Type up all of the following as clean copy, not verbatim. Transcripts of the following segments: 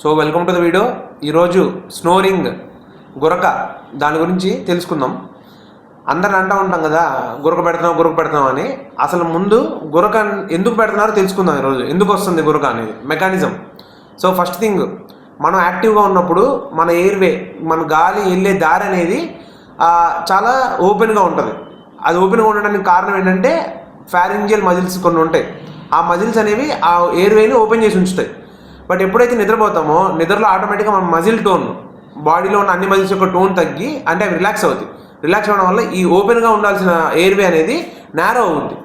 So welcome to the video. ఈరోజు snoring గురక దాని గురించి తెలుసుకుందాం. అందరిని అంటూ ఉంటాం కదా, గురక పెడుతున్నాం అని. అసలు ముందు గురక ఎందుకు పెడుతున్నారో తెలుసుకుందాం ఈరోజు. ఎందుకు వస్తుంది గురక అనేది మెకానిజం. సో ఫస్ట్ థింగ్, మనం యాక్టివ్గా ఉన్నప్పుడు మన ఎయిర్వే, మన గాలి వెళ్ళే దారి అనేది చాలా ఓపెన్గా ఉంటుంది. అది ఓపెన్గా ఉండడానికి కారణం ఏంటంటే ఫారింజియల్ మజిల్స్ కొన్ని ఉంటాయి. ఆ మజిల్స్ అనేవి ఆ ఎయిర్వేని ఓపెన్ చేసి ఉంచుతాయి. బట్ ఎప్పుడైతే నిద్రపోతామో నిద్రలో ఆటోమేటిక్గా మన మజిల్ టోన్, బాడీలో ఉన్న అన్ని మజిల్స్ యొక్క టోన్ తగ్గి అంటే అవి రిలాక్స్ అవుతాయి. రిలాక్స్ అవ్వడం వల్ల ఈ ఓపెన్గా ఉండాల్సిన ఎయిర్వే అనేది నేరో అవుద్ది,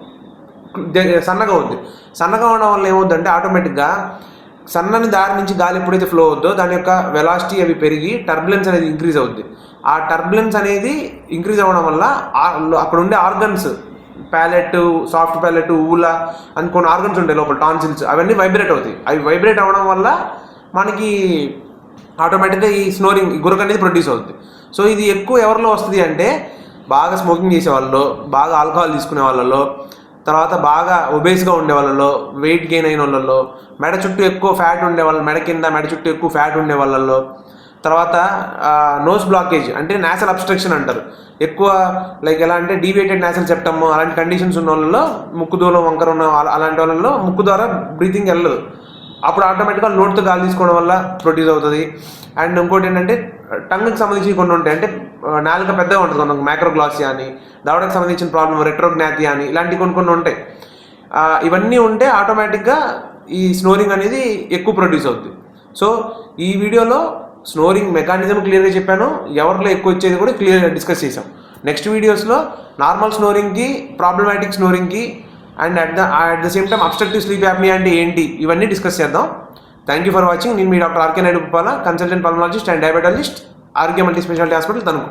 సన్నగా అవుద్ది. సన్నగా అవడం వల్ల ఏమవుద్దంటే ఆటోమేటిక్గా సన్నని దారి నుంచి గాలి ఎప్పుడైతే ఫ్లో అవుద్దో దాని యొక్క వెలాసిటీ అవి పెరిగి టర్బులెన్స్ అనేది ఇంక్రీజ్ అవుద్ది. ఆ టర్బులెన్స్ అనేది ఇంక్రీజ్ అవ్వడం వల్ల అక్కడ ఉండే ఆర్గన్స్, ప్యాలెట్, సాఫ్ట్ ప్యాలెట్, ఊలా అని కొన్ని ఆర్గన్స్ ఉంటాయి లోపల, టాన్సిల్స్, అవన్నీ వైబ్రేట్ అవుతాయి. అవి వైబ్రేట్ అవ్వడం వల్ల మనకి ఆటోమేటిక్గా ఈ స్నోరింగ్, ఈ గురక అనేది ప్రొడ్యూస్ అవుతుంది. సో ఇది ఎక్కువ ఎవరిలో వస్తుంది అంటే బాగా స్మోకింగ్ చేసే వాళ్ళలో, బాగా ఆల్కహాల్ తీసుకునే వాళ్ళలో, తర్వాత బాగా ఒబేస్గా ఉండే వాళ్ళలో, వెయిట్ గెయిన్ అయిన వాళ్ళలో, మెడ చుట్టూ ఎక్కువ ఫ్యాట్ ఉండే వాళ్ళు, మెడ కింద మెడ చుట్టూ ఎక్కువ ఫ్యాట్ ఉండే వాళ్ళలో, తర్వాత నోస్ బ్లాకేజ్ అంటే నాసల్ అబ్స్ట్రక్షన్ అంటారు. ఎక్కువ లైక్ ఎలా అంటే డీవియేటెడ్ నాసల్ సెప్టమ్ అలాంటి కండిషన్స్ ఉన్న వాళ్ళలో, ముక్కు దూరం వంకర ఉన్న అలాంటి వాళ్ళలో ముక్కు ద్వారా బ్రీతింగ్ వెళ్ళదు. అప్పుడు ఆటోమేటిక్గా నోట్తో గాలి తీసుకోవడం వల్ల ప్రొడ్యూస్ అవుతుంది. అండ్ ఇంకోటి ఏంటంటే టంగ్కి సంబంధించి కొన్ని ఉంటాయి. అంటే నాలుక పెద్దగా ఉంటుంది, మనకు మైక్రోగ్లాసియా అని, దవడకు సంబంధించిన ప్రాబ్లం రెట్రోగ్నాథియా అని, ఇలాంటి కొన్ని ఉంటాయి. ఇవన్నీ ఉంటే ఆటోమేటిక్గా ఈ స్నోరింగ్ అనేది ఎక్కువ ప్రొడ్యూస్ అవుతుంది. సో ఈ వీడియోలో స్నోరింగ్ మెకానిజం క్లియర్గా చెప్పాను, ఎవరిలో ఎక్కువ వచ్చేది కూడా క్లియర్గా డిస్కస్ చేసాం. నెక్స్ట్ వీడియోస్లో నార్మల్ స్నోరింగ్కి, ప్రాబ్లమాటిక్ స్నోరింగ్కి, and at the same time obstructive sleep apnea అంటే ఏంటి, ఇవన్నీ డిస్కస్ చేద్దాం. Thank you for watching. నేను మీ doctor RK Naidu, consultant pulmonologist and diabetologist, Arogya multi speciality hospital, Tanuku.